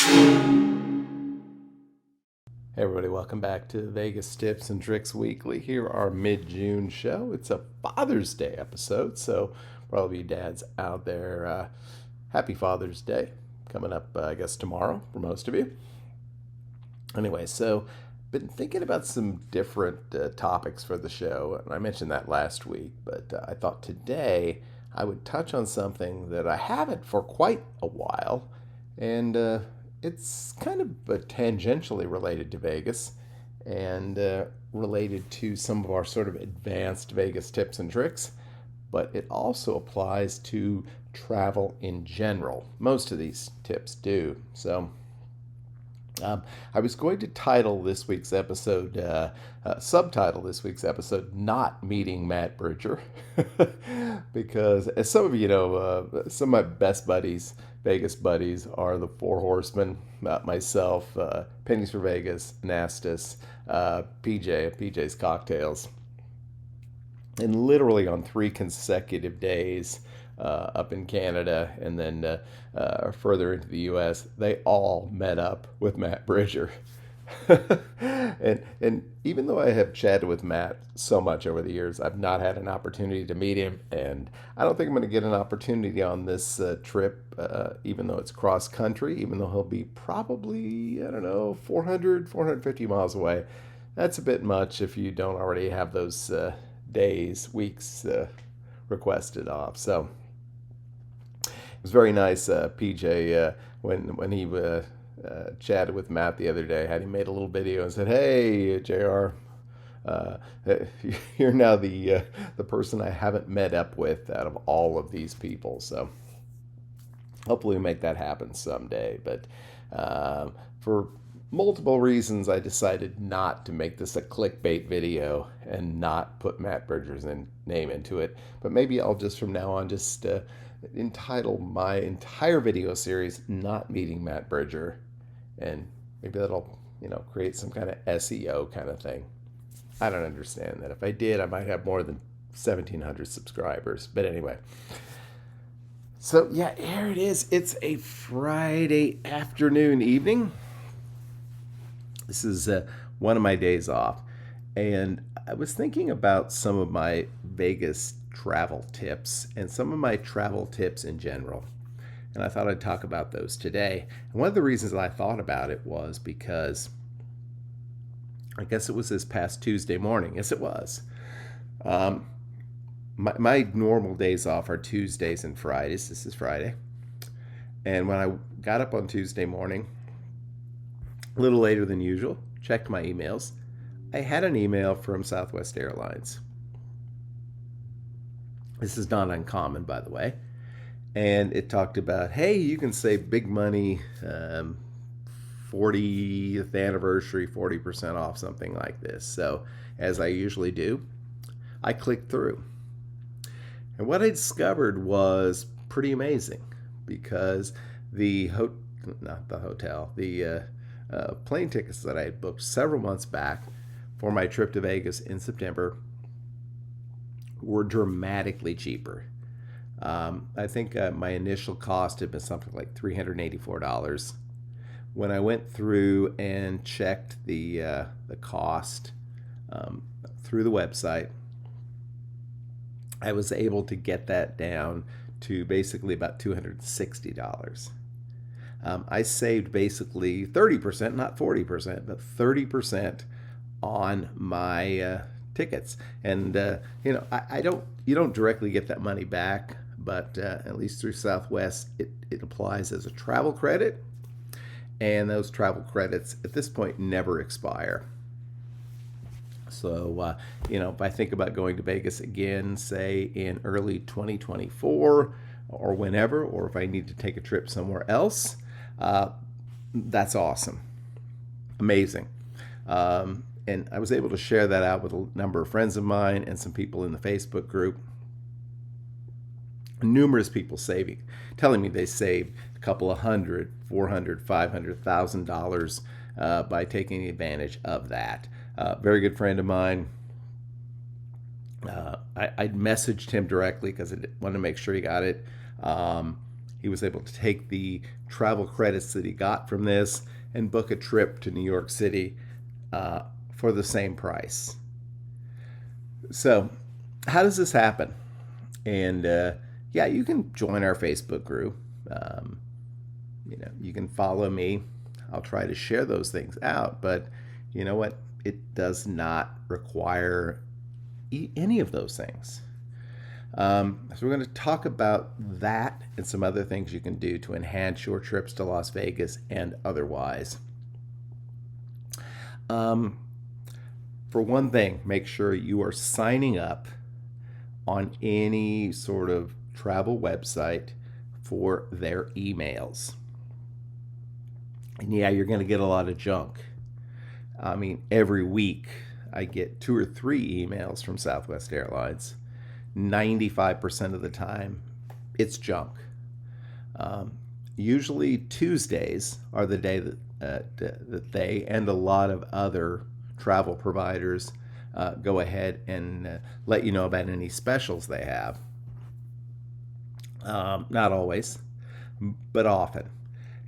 Hey everybody, welcome back to Vegas Tips and Tricks Weekly. Here our mid-June show. It's a Father's Day episode, so for all of you dads out there, happy Father's Day. Coming up, I guess, tomorrow for most of you. Anyway, so been thinking about some different topics for the show, and I mentioned that last week, but I thought today I would touch on something that I haven't for quite a while, and it's kind of tangentially related to Vegas and related to some of our sort of advanced Vegas tips and tricks, but it also applies to travel in general. Most of these tips do. So I was going to title this week's episode, subtitle this week's episode, Not Meeting Matt Bridger, because as some of you know, some of my best buddies, Vegas buddies, are the Four Horsemen, myself, Pennies for Vegas, Nastus, PJ's Cocktails. And literally on 3 consecutive days, up in Canada and then further into the U.S., they all met up with Matt Bridger. and even though I have chatted with Matt so much over the years, I've not had an opportunity to meet him, and I don't think I'm going to get an opportunity on this trip, even though it's cross country, even though he'll be probably, I don't know, 450 miles away. That's a bit much if you don't already have those days, weeks requested off. So it was very nice, PJ, when he chatted with Matt the other day. Had he made a little video and said, "Hey, Jr. You're now the person I haven't met up with out of all of these people." So hopefully we make that happen someday. But for multiple reasons, I decided not to make this a clickbait video and not put Matt Bridger's name into it. But maybe I'll just from now on just entitle my entire video series "Not Meeting Matt Bridger," and maybe that'll create some kind of SEO kind of thing. I don't understand that. If I did, I might have more than 1,700 subscribers. But anyway. So yeah, here it is. It's a Friday afternoon, evening. This is one of my days off, and I was thinking about some of my Vegas travel tips and some of my travel tips in general. And I thought I'd talk about those today. And one of the reasons that I thought about it was because I guess it was this past Tuesday morning. Yes, it was. My normal days off are Tuesdays and Fridays. This is Friday. And when I got up on Tuesday morning, a little later than usual, checked my emails. I had an email from Southwest Airlines. This is not uncommon, by the way. And it talked about, hey, you can save big money, 40th anniversary, 40% off, something like this. So, as I usually do, I clicked through. And what I discovered was pretty amazing, because the plane tickets that I had booked several months back for my trip to Vegas in September were dramatically cheaper. I think my initial cost had been something like $384. When I went through and checked the cost through the website, I was able to get that down to basically about $260. I saved basically 30%, not 40%, but 30% on my tickets. And you don't directly get that money back, but at least through Southwest, it applies as a travel credit, and those travel credits at this point never expire. So, if I think about going to Vegas again, say in early 2024 or whenever, or if I need to take a trip somewhere else, that's awesome. Amazing. And I was able to share that out with a number of friends of mine and some people in the Facebook group. Numerous people telling me they saved a couple of $100, $400, $500,000 by taking advantage of that. Very good friend of mine. I messaged him directly because I wanted to make sure he got it. he was able to take the travel credits that he got from this and book a trip to New York City for the same price. So, how does this happen? And yeah, you can join our Facebook group. You can follow me. I'll try to share those things out, but you know what? It does not require any of those things. So we're going to talk about that and some other things you can do to enhance your trips to Las Vegas and otherwise. For one thing, make sure you are signing up on any sort of travel website for their emails. And yeah, you're going to get a lot of junk. I mean, every week I get 2 or 3 emails from Southwest Airlines. 95% of the time, it's junk. Usually Tuesdays are the day that they and a lot of other travel providers go ahead and let you know about any specials they have. Not always, but often.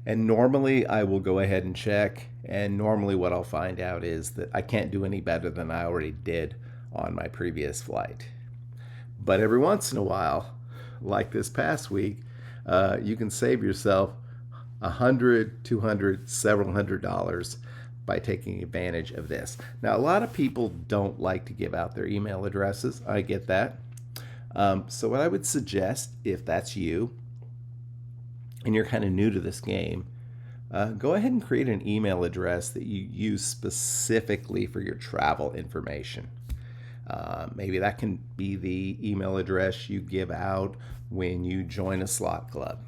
And normally I will go ahead and check, and normally what I'll find out is that I can't do any better than I already did on my previous flight. But every once in a while, like this past week, you can save yourself $100, $200, several $100s by taking advantage of this. Now, a lot of people don't like to give out their email addresses. I get that. So what I would suggest, if that's you, and you're kind of new to this game, go ahead and create an email address that you use specifically for your travel information. Maybe that can be the email address you give out when you join a slot club,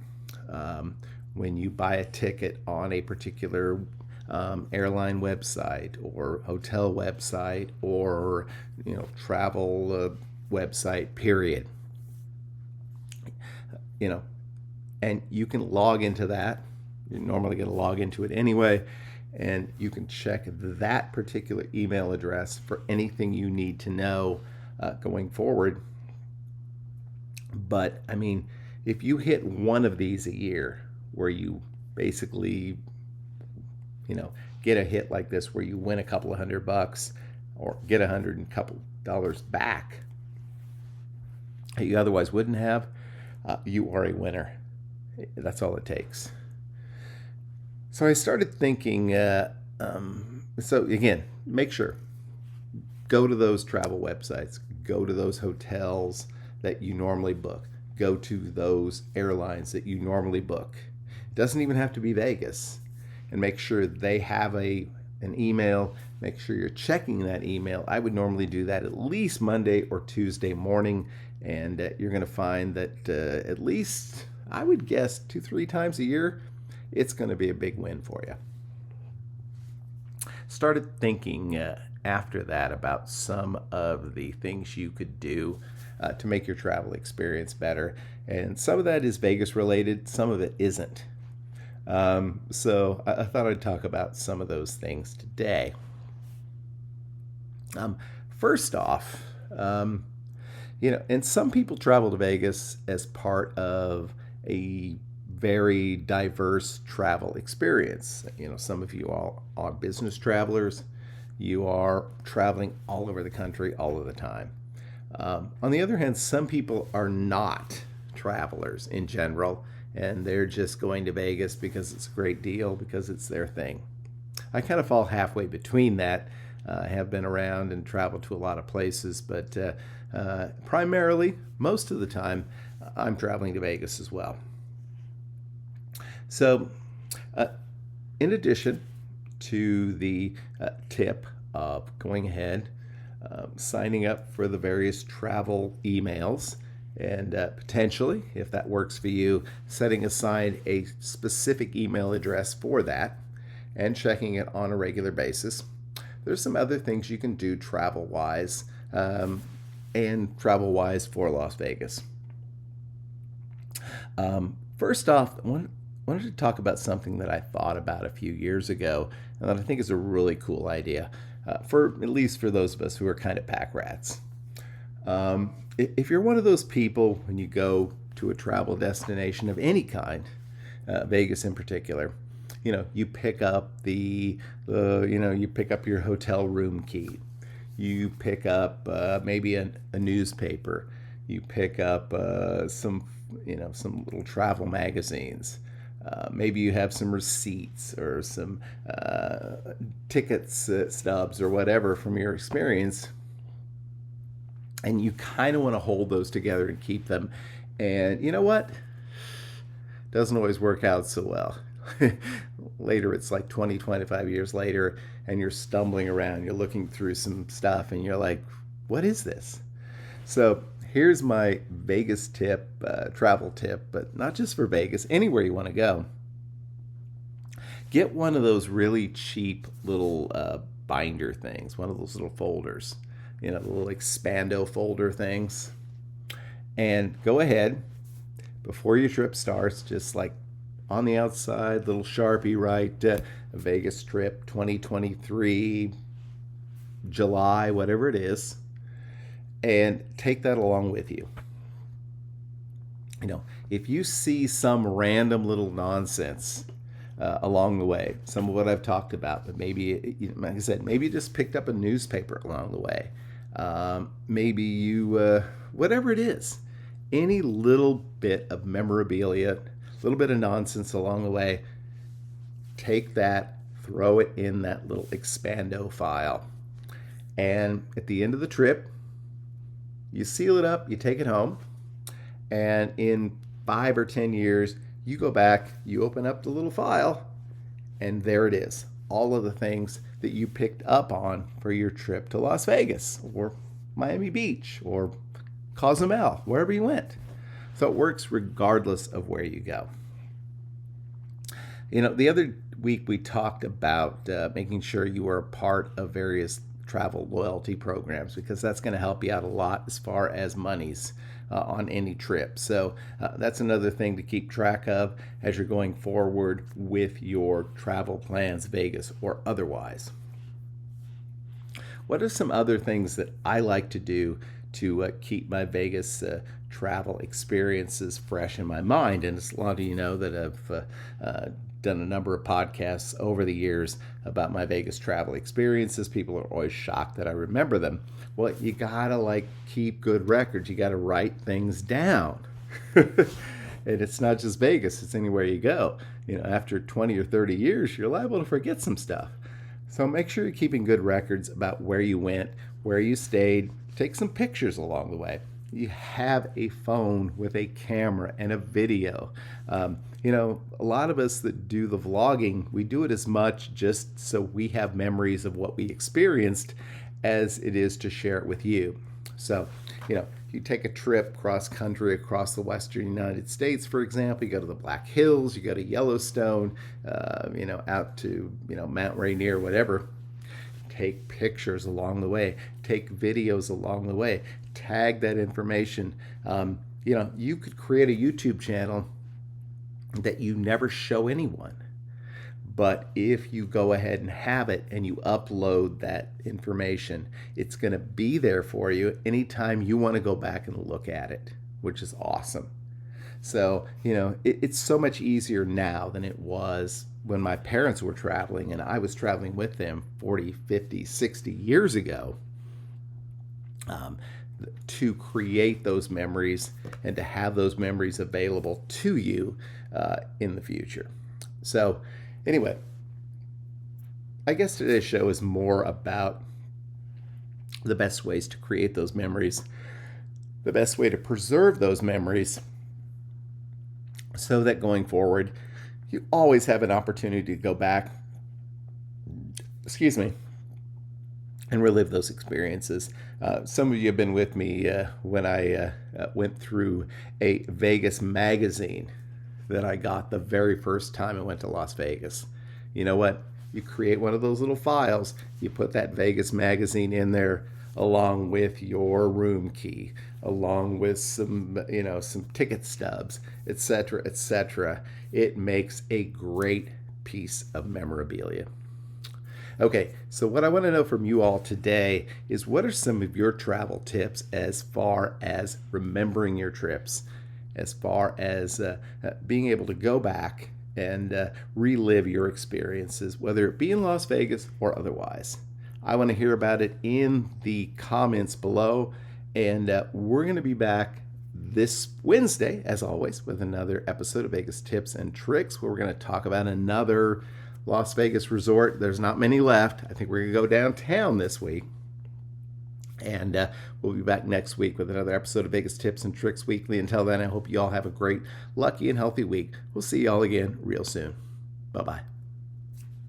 when you buy a ticket on a particular airline website or hotel website or travel website, period. And you can log into that. You're normally going to log into it anyway, and you can check that particular email address for anything you need to know going forward. But I mean, if you hit one of these a year where you basically get a hit like this where you win a couple of $100 or get $100 and a couple dollars back that you otherwise wouldn't have, you are a winner. That's all it takes. So I started thinking, so again, make sure, go to those travel websites, go to those hotels that you normally book, go to those airlines that you normally book. It doesn't even have to be Vegas. And make sure they have an email. Make sure you're checking that email. I would normally do that at least Monday or Tuesday morning, and you're going to find that at least, I would guess, 2-3 times a year, it's going to be a big win for you. Started thinking after that about some of the things you could do to make your travel experience better. And some of that is Vegas related, some of it isn't. So I thought I'd talk about some of those things today. First off, and some people travel to Vegas as part of a very diverse travel experience. Some of you all are business travelers. You are traveling all over the country all of the time. On the other hand, some people are not travelers in general, and they're just going to Vegas because it's a great deal, because it's their thing. I kind of fall halfway between that. I have been around and traveled to a lot of places, but primarily, most of the time, I'm traveling to Vegas as well. So, in addition to the tip of going ahead, signing up for the various travel emails, and potentially, if that works for you, setting aside a specific email address for that and checking it on a regular basis, there's some other things you can do travel-wise and travel-wise for Las Vegas. First off, I wanted to talk about something that I thought about a few years ago and that I think is a really cool idea, at least for those of us who are kind of pack rats. If you're one of those people, when you go to to a travel destination of any kind, Vegas in particular, you pick up you pick up your hotel room key. You pick up maybe a newspaper. You pick up some little travel magazines. Maybe you have some receipts or some tickets stubs or whatever from your experience. And you kind of want to hold those together and keep them. And you know what? Doesn't always work out so well. Later, it's like 20, 25 years later, and you're stumbling around, you're looking through some stuff, and you're like, what is this? So here's my Vegas tip, travel tip, but not just for Vegas, anywhere you want to go. Get one of those really cheap little binder things, one of those little folders, the little Expando folder things. And go ahead, before your trip starts, just like on the outside, little Sharpie, write Vegas trip 2023, July, whatever it is, and take that along with you. If you see some random little nonsense along the way, some of what I've talked about, but maybe, like I said, maybe you just picked up a newspaper along the way. Maybe you, whatever it is, any little bit of memorabilia, little bit of nonsense along the way, take that, throw it in that little Expando file. And at the end of the trip, you seal it up, you take it home, and in 5 or 10 years, you go back, you open up the little file, and there it is. All of the things that you picked up on for your trip to Las Vegas or Miami Beach or Cozumel, wherever you went. So it works regardless of where you go. The other week we talked about making sure you are a part of various travel loyalty programs, because that's going to help you out a lot as far as monies on any trip. So that's another thing to keep track of as you're going forward with your travel plans, Vegas or otherwise. What are some other things that I like to do to keep my Vegas travel experiences fresh in my mind? And a lot of you know that I've done a number of podcasts over the years about my Vegas travel experiences. People are always shocked that I remember them. Well, you gotta keep good records. You gotta write things down. And it's not just Vegas, it's anywhere you go. After 20 or 30 years, you're liable to forget some stuff. So make sure you're keeping good records about where you went, where you stayed. Take some pictures along the way. You have a phone with a camera and a video. A lot of us that do the vlogging, we do it as much just so we have memories of what we experienced as it is to share it with you. So, you take a trip cross country across the western United States, for example, you go to the Black Hills, you go to Yellowstone, out to, Mount Rainier, whatever. Take pictures along the way, take videos along the way, tag that information. You could create a YouTube channel that you never show anyone. But if you go ahead and have it and you upload that information, it's going to be there for you anytime you want to go back and look at it, which is awesome. So, it's so much easier now than it was when my parents were traveling and I was traveling with them 40, 50, 60 years ago, to create those memories and to have those memories available to you in the future. So anyway, I guess today's show is more about the best ways to create those memories, the best way to preserve those memories, so that going forward, you always have an opportunity to go back, and relive those experiences. Some of you have been with me when I went through a Vegas magazine that I got the very first time I went to Las Vegas. You know what? You create one of those little files, you put that Vegas magazine in there along with your room key, along with some ticket stubs, etc., etc. It makes a great piece of memorabilia. Okay, so what I want to know from you all today is, what are some of your travel tips as far as remembering your trips? as far as being able to go back and relive your experiences, whether it be in Las Vegas or otherwise. I want to hear about it in the comments below. And we're going to be back this Wednesday, as always, with another episode of Vegas Tips and Tricks, where we're going to talk about another Las Vegas resort. There's not many left. I think we're going to go downtown this week. And we'll be back next week with another episode of Vegas Tips and Tricks Weekly. Until then, I hope you all have a great, lucky, and healthy week. We'll see you all again real soon. Bye-bye.